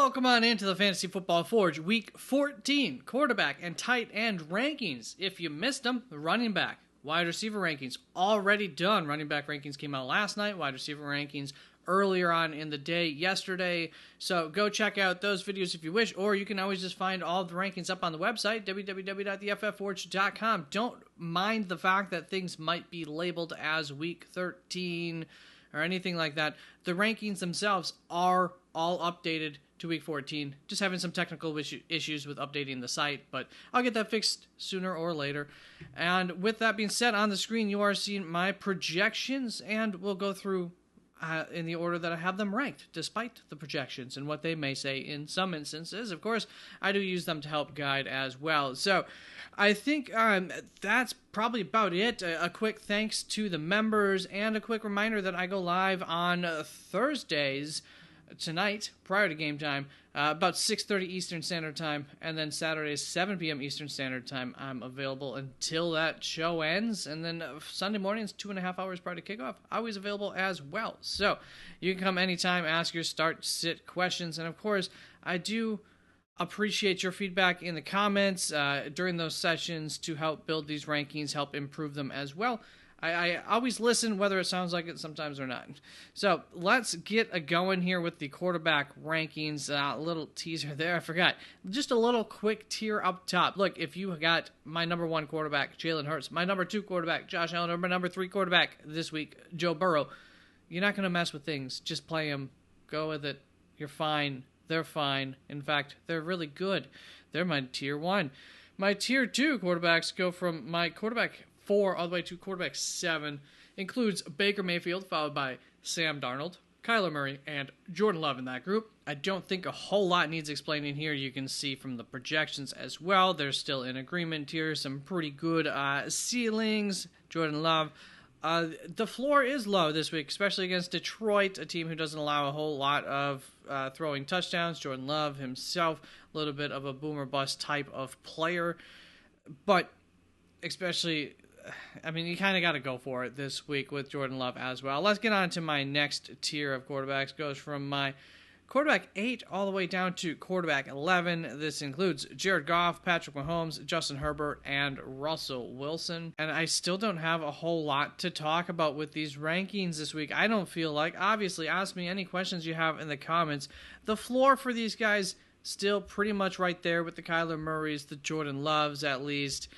Welcome on into the Fantasy Football Forge Week 14 quarterback and tight end rankings. If you missed them, the running back, wide receiver rankings already done. Running back rankings came out last night. Wide receiver rankings earlier on in the day yesterday. So go check out those videos if you wish, or you can always just find all of the rankings up on the website, www.theFFForge.com. Don't mind the fact that things might be labeled as Week 13 or anything like that. The rankings themselves are all updated to Week 14. Just having some technical issues with updating the site, but I'll get that fixed sooner or later. And with that being said, on the screen you are seeing my projections, and we'll go through in the order that I have them ranked, despite the projections and what they may say in some instances. Of course, I do use them to help guide as well. So I think that's probably about it. A quick thanks to the members, and a quick reminder that I go live on Thursdays tonight, prior to game time, about 6:30 Eastern Standard Time, and then Saturdays, 7 p.m. Eastern Standard Time. I'm available until that show ends, and then Sunday mornings, 2.5 hours prior to kickoff, always available as well. So you can come anytime, ask your start, sit questions, and of course, I do appreciate your feedback in the comments during those sessions to help build these rankings, help improve them as well. I always listen, whether it sounds like it sometimes or not. So let's get going here with the quarterback rankings. Little teaser there, I forgot. Just a little quick tier up top. Look, if you got my number 1 quarterback, Jalen Hurts, my number 2 quarterback, Josh Allen, or my number 3 quarterback this week, Joe Burrow, you're not going to mess with things. Just play them. Go with it. You're fine. They're fine. In fact, they're really good. They're my tier 1. My tier 2 quarterbacks go from my quarterback 4 all the way to quarterback 7, includes Baker Mayfield, followed by Sam Darnold, Kyler Murray, and Jordan Love in that group. I don't think a whole lot needs explaining here. You can see from the projections as well. They're still in agreement here. Some pretty good ceilings. Jordan Love. The floor is low this week, especially against Detroit, a team who doesn't allow a whole lot of throwing touchdowns. Jordan Love himself, a little bit of a boomer bust type of player. But especially, I mean, you kind of got to go for it this week with Jordan Love as well. Let's get on to my next tier of quarterbacks. Goes from my quarterback 8 all the way down to quarterback 11. This includes Jared Goff, Patrick Mahomes, Justin Herbert, and Russell Wilson. And I still don't have a whole lot to talk about with these rankings this week. I don't feel like. Obviously, ask me any questions you have in the comments. The floor for these guys still pretty much right there with the Kyler Murrays, the Jordan Loves at least.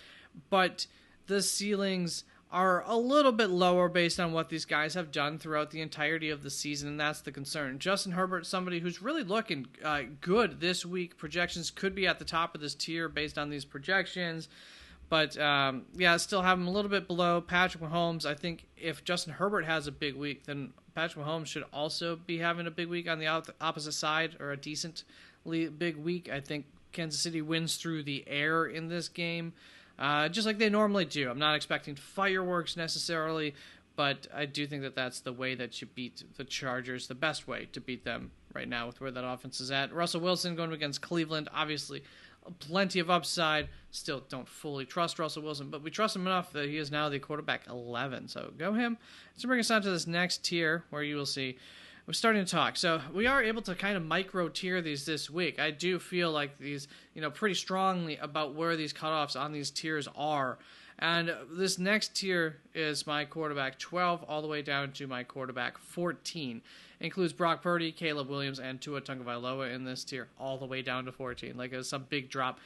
But the ceilings are a little bit lower based on what these guys have done throughout the entirety of the season, and that's the concern. Justin Herbert, somebody who's really looking good this week. Projections could be at the top of this tier based on these projections, but still have him a little bit below. Patrick Mahomes, I think if Justin Herbert has a big week, then Patrick Mahomes should also be having a big week on the opposite side, or a decent big week. I think Kansas City wins through the air in this game. Just like they normally do. I'm not expecting fireworks necessarily, but I do think that that's the way that you beat the Chargers, the best way to beat them right now with where that offense is at. Russell Wilson going against Cleveland, obviously plenty of upside. Still don't fully trust Russell Wilson, but we trust him enough that he is now the quarterback 11. So go him. Let's bring us on to this next tier where you will see we're starting to talk. So we are able to kind of micro tier these this week. I do feel like these, pretty strongly about where these cutoffs on these tiers are. And this next tier is my quarterback 12 all the way down to my quarterback 14. Includes Brock Purdy, Caleb Williams, and Tua Tagovailoa in this tier all the way down to 14. Like, it's some big drop.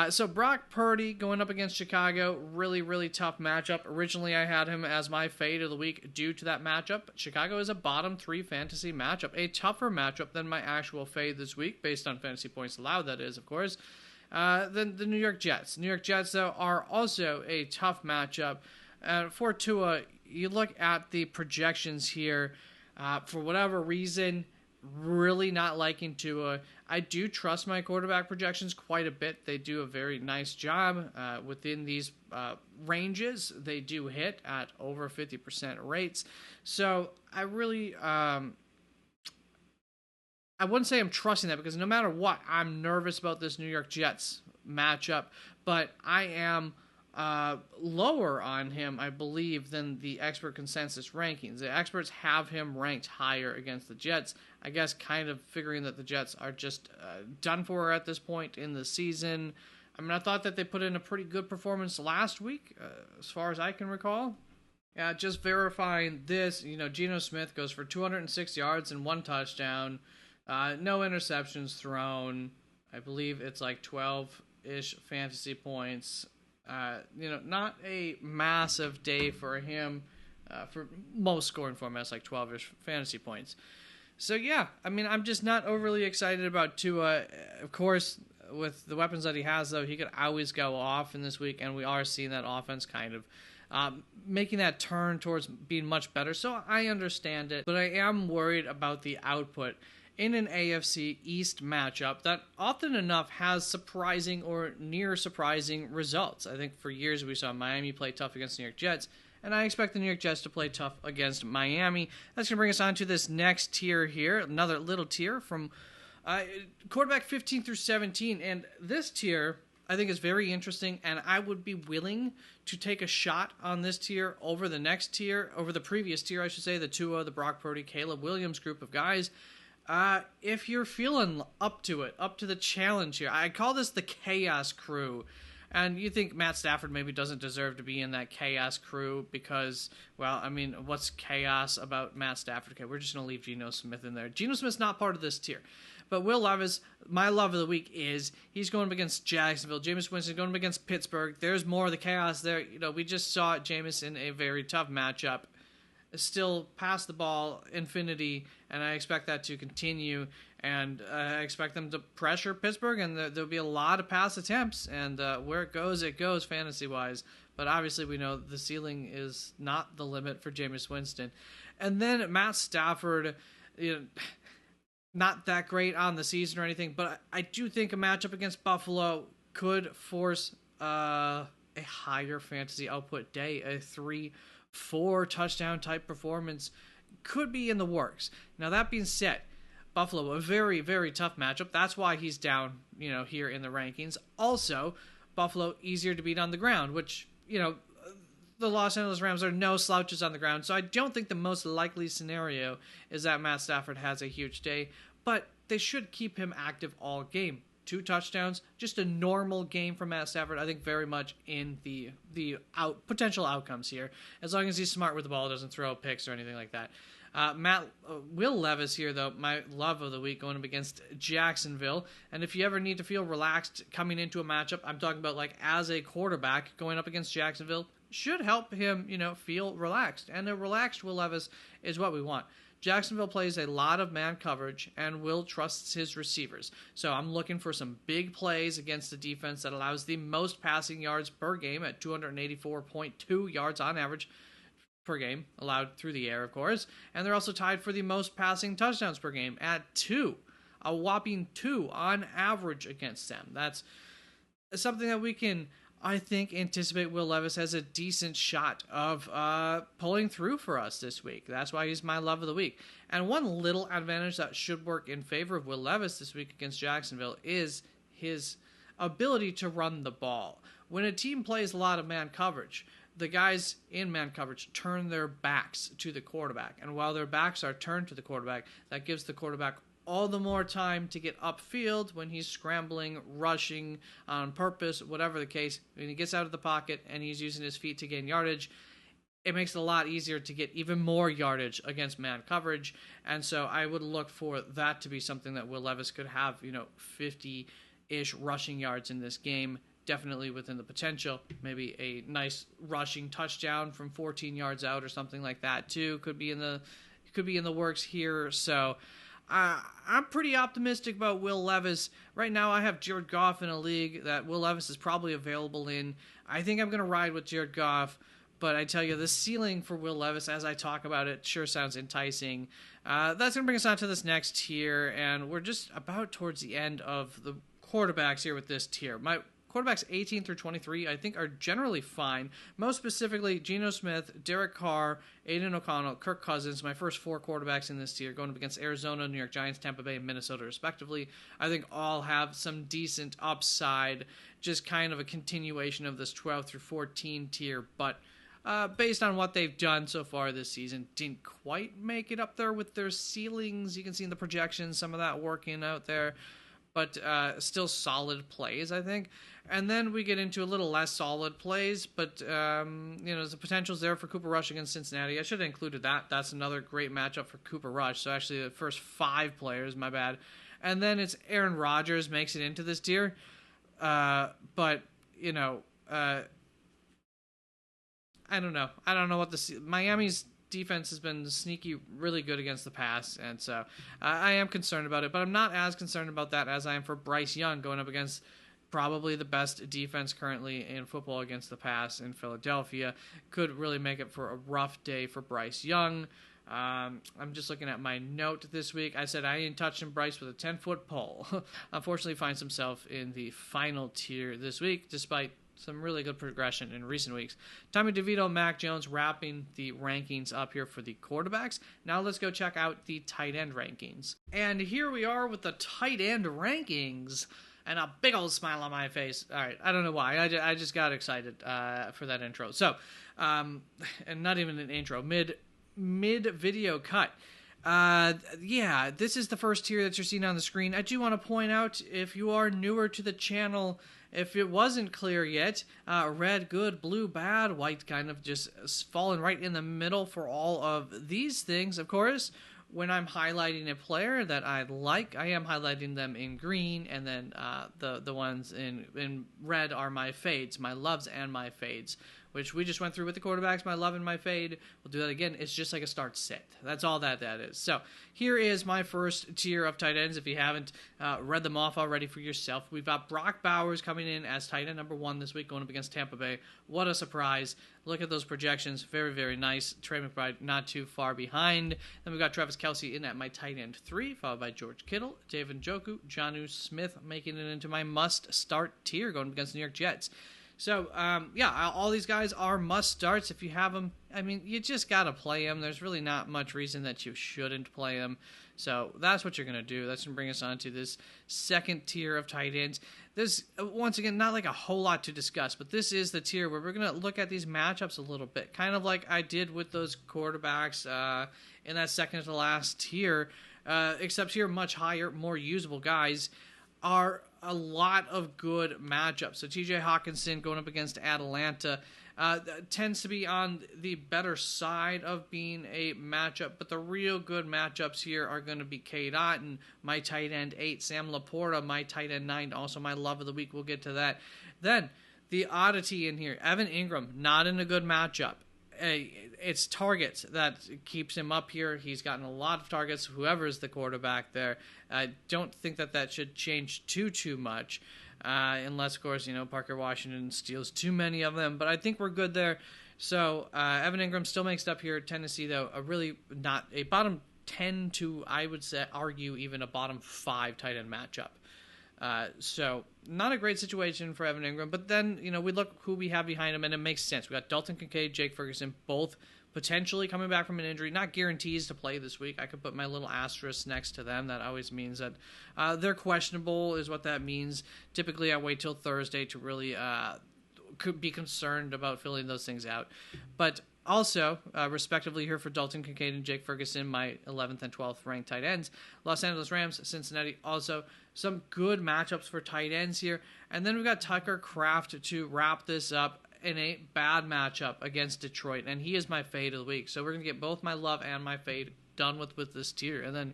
So Brock Purdy going up against Chicago, really, really tough matchup. Originally, I had him as my fade of the week due to that matchup. Chicago is a bottom 3 fantasy matchup, a tougher matchup than my actual fade this week, based on fantasy points allowed, that is, of course, than the New York Jets. New York Jets, though, are also a tough matchup. For Tua, you look at the projections here, for whatever reason, really not liking Tua. I do trust my quarterback projections quite a bit. They do a very nice job within these ranges. They do hit at over 50% rates. So I really, I wouldn't say I'm trusting that, because no matter what, I'm nervous about this New York Jets matchup. But I am lower on him, I believe, than the expert consensus rankings. The experts have him ranked higher against the Jets. I guess kind of figuring that the Jets are just done for at this point in the season. I mean, I thought that they put in a pretty good performance last week, as far as I can recall. Yeah, just verifying this, Geno Smith goes for 206 yards and 1 touchdown, no interceptions thrown. I believe it's like 12-ish fantasy points. Not a massive day for him. For most scoring formats, like 12-ish fantasy points. So, yeah, I mean, I'm just not overly excited about Tua. Of course, with the weapons that he has, though, he could always go off in this week, and we are seeing that offense kind of making that turn towards being much better. So I understand it, but I am worried about the output in an AFC East matchup that often enough has surprising or near surprising results. I think for years we saw Miami play tough against the New York Jets, and I expect the New York Jets to play tough against Miami. That's going to bring us on to this next tier here, another little tier from quarterback 15 through 17, and this tier I think is very interesting, and I would be willing to take a shot on this tier over the next tier, over the previous tier, I should say, the Tua, the Brock Purdy, Caleb Williams group of guys. If you're feeling up to it, up to the challenge here, I call this the Chaos Crew. And you think Matt Stafford maybe doesn't deserve to be in that Chaos Crew because, well, I mean, what's chaos about Matt Stafford? Okay, we're just going to leave Geno Smith in there. Geno Smith's not part of this tier. But Will Levis, my love of the week is he's going up against Jacksonville. Jameis Winston going up against Pittsburgh. There's more of the chaos there. We just saw Jameis in a very tough matchup. Still pass the ball infinity, and I expect that to continue. And I expect them to pressure Pittsburgh, and there'll be a lot of pass attempts. And where it goes fantasy-wise. But obviously we know the ceiling is not the limit for Jameis Winston. And then Matt Stafford, not that great on the season or anything, but I do think a matchup against Buffalo could force a higher fantasy output day. A 3-4 touchdown type performance could be in the works. Now, that being said, Buffalo, a very, very tough matchup. That's why he's down, here in the rankings. Also, Buffalo, easier to beat on the ground, which, the Los Angeles Rams are no slouches on the ground, so I don't think the most likely scenario is that Matt Stafford has a huge day, but they should keep him active all game. 2 touchdowns, just a normal game for Matt Stafford, I think very much in the potential outcomes here, as long as he's smart with the ball, doesn't throw picks or anything like that. Will Levis here, though, my love of the week, going up against Jacksonville. And if you ever need to feel relaxed coming into a matchup, I'm talking about like as a quarterback going up against Jacksonville, should help him, feel relaxed. And a relaxed Will Levis is what we want. Jacksonville plays a lot of man coverage, and Will trusts his receivers. So I'm looking for some big plays against the defense that allows the most passing yards per game at 284.2 yards on average per game, allowed through the air, of course. And they're also tied for the most passing touchdowns per game at 2. A whopping 2 on average against them. That's something that we can, I think, anticipate Will Levis has a decent shot of pulling through for us this week. That's why he's my love of the week. And one little advantage that should work in favor of Will Levis this week against Jacksonville is his ability to run the ball. When a team plays a lot of man coverage, the guys in man coverage turn their backs to the quarterback. And while their backs are turned to the quarterback, that gives the quarterback all the more time to get upfield when he's scrambling, rushing on purpose, whatever the case. When he gets out of the pocket and he's using his feet to gain yardage, it makes it a lot easier to get even more yardage against man coverage. And so I would look for that to be something that Will Levis could have, 50-ish rushing yards in this game. Definitely within the potential. Maybe a nice rushing touchdown from 14 yards out or something like that too could be in the works here. So I'm pretty optimistic about Will Levis. Right now I have Jared Goff in a league that Will Levis is probably available in. I think I'm going to ride with Jared Goff, but I tell you, the ceiling for Will Levis, as I talk about it, sure sounds enticing. That's going to bring us on to this next tier, and we're just about towards the end of the quarterbacks here with this tier. My quarterbacks 18 through 23, I think, are generally fine. Most specifically, Geno Smith, Derek Carr, Aiden O'Connell, Kirk Cousins, my first 4 quarterbacks in this tier, going up against Arizona, New York Giants, Tampa Bay, and Minnesota, respectively. I think all have some decent upside, just kind of a continuation of this 12 through 14 tier, but based on what they've done so far this season, didn't quite make it up there with their ceilings. You can see in the projections some of that working out there, but still solid plays, I think. And then we get into a little less solid plays, but the potential's there for Cooper Rush against Cincinnati. I should have included that. That's another great matchup for Cooper Rush. So actually the first 5 players, my bad. And then it's Aaron Rodgers makes it into this tier. But, I don't know. I don't know what Miami's defense has been sneaky really good against the pass, and so I am concerned about it, but I'm not as concerned about that as I am for Bryce Young going up against probably the best defense currently in football against the pass in Philadelphia. Could really make it for a rough day for Bryce Young. I'm just looking at my note this week. I said I ain't touching Bryce with a 10-foot pole. Unfortunately, finds himself in the final tier this week, despite some really good progression in recent weeks. Tommy DeVito, Mac Jones wrapping the rankings up here for the quarterbacks. Now let's go check out the tight end rankings. And here we are with the tight end rankings. And a big old smile on my face. All right, I don't know why. I just got excited for that intro. So, and not even an intro, mid video cut. This is the first tier that you're seeing on the screen. I do want to point out, if you are newer to the channel, if it wasn't clear yet, red, good, blue, bad, white kind of just falling right in the middle for all of these things, of course. When I'm highlighting a player that I like, I am highlighting them in green, and then the ones in red are my fades, my loves and my fades, which we just went through with the quarterbacks, my love and my fade. We'll do that again. It's just like a start sit. That's all that is. So here is my first tier of tight ends. If you haven't read them off already for yourself, we've got Brock Bowers coming in as tight end number 1 this week, going up against Tampa Bay. What a surprise. Look at those projections. Very, very nice. Trey McBride not too far behind. Then we've got Travis Kelce in at my tight end 3, followed by George Kittle, David Njoku, Jonnu Smith making it into my must-start tier, going up against the New York Jets. So, all these guys are must-starts. If you have them, I mean, you just got to play them. There's really not much reason that you shouldn't play them. So that's what you're going to do. That's going to bring us on to this second tier of tight ends. There's, once again, not like a whole lot to discuss, but this is the tier where we're going to look at these matchups a little bit, kind of like I did with those quarterbacks in that second to last tier, except here much higher, more usable guys are a lot of good matchups. So TJ Hawkinson going up against Atlanta tends to be on the better side of being a matchup, but the real good matchups here are going to be Cade Otton, my tight end 8, Sam Laporta, my tight end 9, also my love of the week. We'll get to that. Then the oddity in here, Evan Ingram, not in a good matchup. It's targets that keeps him up here. He's gotten a lot of targets, whoever's the quarterback there. I don't think that should change too much, unless, of course, Parker Washington steals too many of them. But I think we're good there. So Evan Ingram still makes it up here. Tennessee, though, really not a bottom 10 to, I would say, argue even a bottom 5 tight end matchup. So not a great situation for Evan Ingram, but then, we look who we have behind him, and it makes sense. We got Dalton Kincaid, Jake Ferguson, both potentially coming back from an injury, not guarantees to play this week. I could put my little asterisk next to them. That always means that they're questionable is what that means. Typically, I wait till Thursday to really could be concerned about filling those things out. But also, respectively here for Dalton Kincaid and Jake Ferguson, my 11th and 12th ranked tight ends. Los Angeles Rams, Cincinnati, also some good matchups for tight ends here. And then we've got Tucker Kraft to wrap this up in a bad matchup against Detroit. And he is my fade of the week. So we're going to get both my love and my fade done with this tier. And then,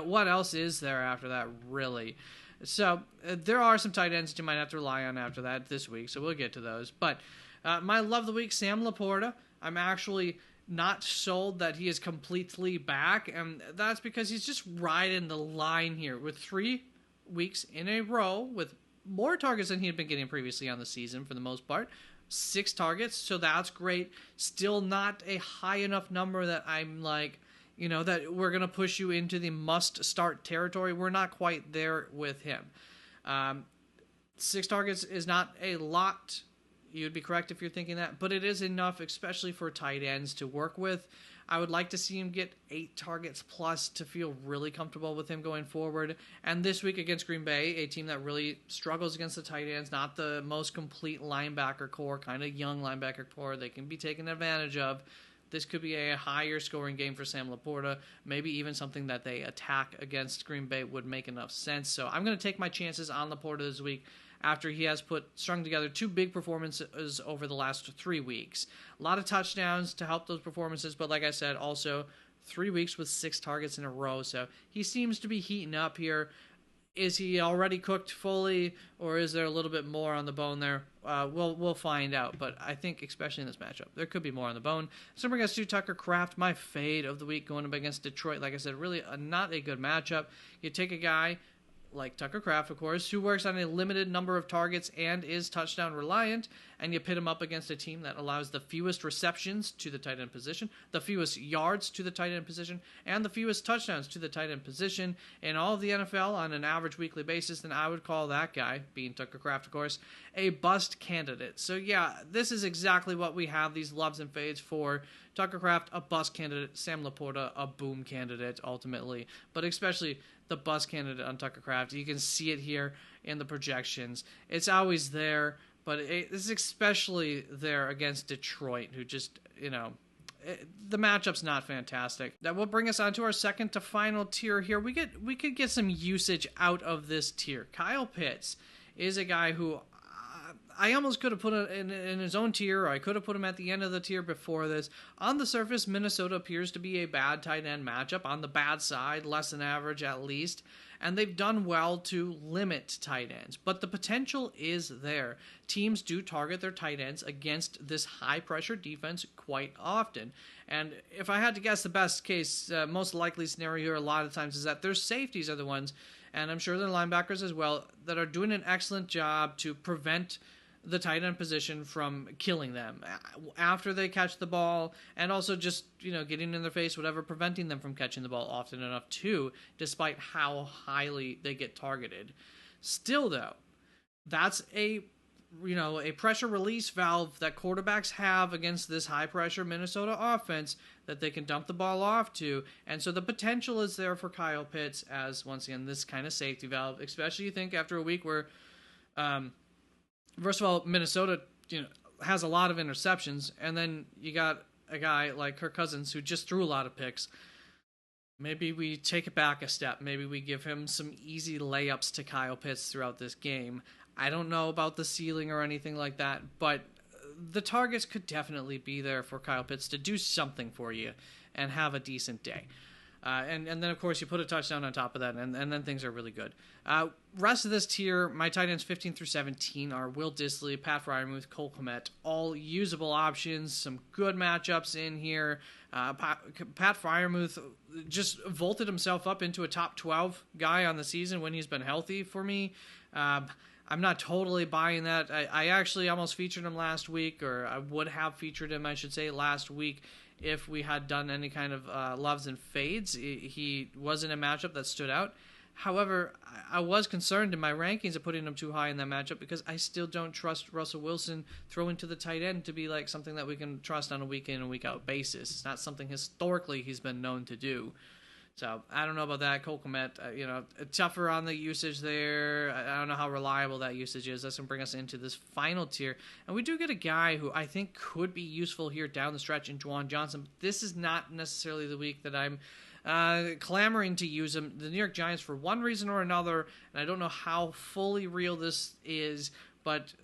what else is there after that, really? So there are some tight ends that you might have to rely on after that this week. So we'll get to those. But my love of the week, Sam Laporta. I'm actually not sold that he is completely back, and that's because he's just riding the line here with 3 weeks in a row with more targets than he had been getting previously on the season for the most part. 6 targets, so that's great. Still not a high enough number that I'm like, that we're going to push you into the must-start territory. We're not quite there with him. 6 targets is not a lot. You'd be correct if you're thinking that, but it is enough, especially for tight ends, to work with. I would like to see him get 8 targets plus to feel really comfortable with him going forward. And this week against Green Bay, a team that really struggles against the tight ends, not the most complete linebacker core, kind of young linebacker core they can be taken advantage of. This could be a higher scoring game for Sam Laporta. Maybe even something that they attack against Green Bay would make enough sense. So I'm going to take my chances on Laporta this week after he has strung together 2 big performances over the last 3 weeks. A lot of touchdowns to help those performances, but like I said, also 3 weeks with 6 targets in a row. So he seems to be heating up here. Is he already cooked fully, or is there a little bit more on the bone there? We'll find out, but I think especially in this matchup, there could be more on the bone. So bring us to Tucker Kraft, my fade of the week going up against Detroit. Like I said, really not a good matchup. You take a guy like Tucker Kraft, of course, who works on a limited number of targets and is touchdown reliant, and you pit him up against a team that allows the fewest receptions to the tight end position, the fewest yards to the tight end position, and the fewest touchdowns to the tight end position in all of the NFL on an average weekly basis, then I would call that guy, being Tucker Kraft, of course, a bust candidate. So yeah, this is exactly what we have these loves and fades for. Tucker Kraft, a bust candidate. Sam Laporta, a boom candidate, ultimately. But especially the bust candidate on Tucker Kraft. You can see it here in the projections. It's always there, but it's especially there against Detroit, who just, the matchup's not fantastic. That will bring us on to our second to final tier here. We could get some usage out of this tier. Kyle Pitts is a guy who I almost could have put in his own tier, or I could have put him at the end of the tier before this. On the surface, Minnesota appears to be a bad tight end matchup, on the bad side, less than average at least, and they've done well to limit tight ends. But the potential is there. Teams do target their tight ends against this high-pressure defense quite often. And if I had to guess, the best case, most likely scenario here a lot of times is that their safeties are the ones, and I'm sure their linebackers as well, that are doing an excellent job to prevent the tight end position from killing them after they catch the ball, and also just, getting in their face, whatever, preventing them from catching the ball often enough too, despite how highly they get targeted. Still though, that's a pressure release valve that quarterbacks have against this high pressure Minnesota offense that they can dump the ball off to. And so the potential is there for Kyle Pitts as, once again, this kind of safety valve, especially you think after a week where, first of all, Minnesota, has a lot of interceptions, and then you got a guy like Kirk Cousins who just threw a lot of picks. Maybe we take it back a step. Maybe we give him some easy layups to Kyle Pitts throughout this game. I don't know about the ceiling or anything like that, but the targets could definitely be there for Kyle Pitts to do something for you and have a decent day. And then, of course, you put a touchdown on top of that, and then things are really good. Rest of this tier, my tight ends 15 through 17 are Will Dissly, Pat Freiermuth, Cole Kmet, all usable options, some good matchups in here. Pat Freiermuth just vaulted himself up into a top 12 guy on the season when he's been healthy for me. I'm not totally buying that. I actually almost featured him last week, or I would have featured him, I should say, last week if we had done any kind of loves and fades. He wasn't a matchup that stood out. However, I was concerned in my rankings of putting him too high in that matchup because I still don't trust Russell Wilson throwing to the tight end to be like something that we can trust on a week in and week out basis. It's not something historically he's been known to do. So I don't know about that. Cole Kmet, tougher on the usage there. I don't know how reliable that usage is. That's going to bring us into this final tier. And we do get a guy who I think could be useful here down the stretch in Juwan Johnson. This is not necessarily the week that I'm clamoring to use him. The New York Giants, for one reason or another, and I don't know how fully real this is, but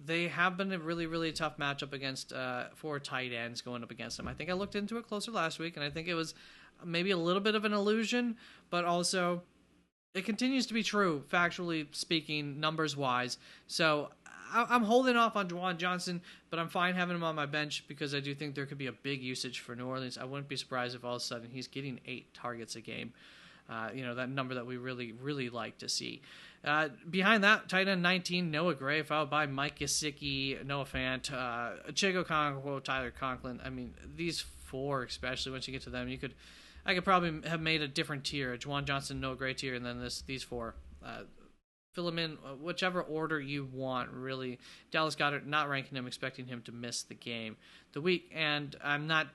they have been a really, really tough matchup against for tight ends going up against them. I think I looked into it closer last week, and I think it was maybe a little bit of an illusion, but also it continues to be true, factually speaking, numbers-wise. So I'm holding off on Juwan Johnson, but I'm fine having him on my bench because I do think there could be a big usage for New Orleans. I wouldn't be surprised if all of a sudden he's getting 8 targets a game. That number that we really, really like to see. Behind that, tight end 19, Noah Gray, followed by Mike Gesicki, Noah Fant, Chigo Okonkwo, Tyler Conklin. I mean, these 4, especially once you get to them, I could probably have made a different tier, a Juwan Johnson, Noah Gray tier, and then these 4. Fill them in whichever order you want, really. Dallas Goedert, not ranking him, expecting him to miss the game. And I'm not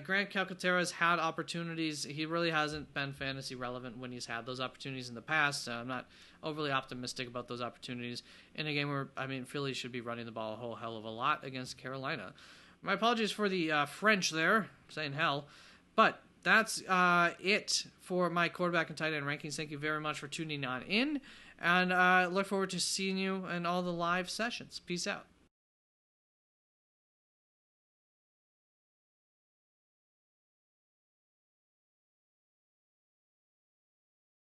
Grant Calcaterra's had opportunities. He really hasn't been fantasy relevant when he's had those opportunities in the past. So I'm not overly optimistic about those opportunities in a game where, Philly should be running the ball a whole hell of a lot against Carolina. My apologies for the French there, saying hell. But that's it for my quarterback and tight end rankings. Thank you very much for tuning on in. And look forward to seeing you in all the live sessions. Peace out.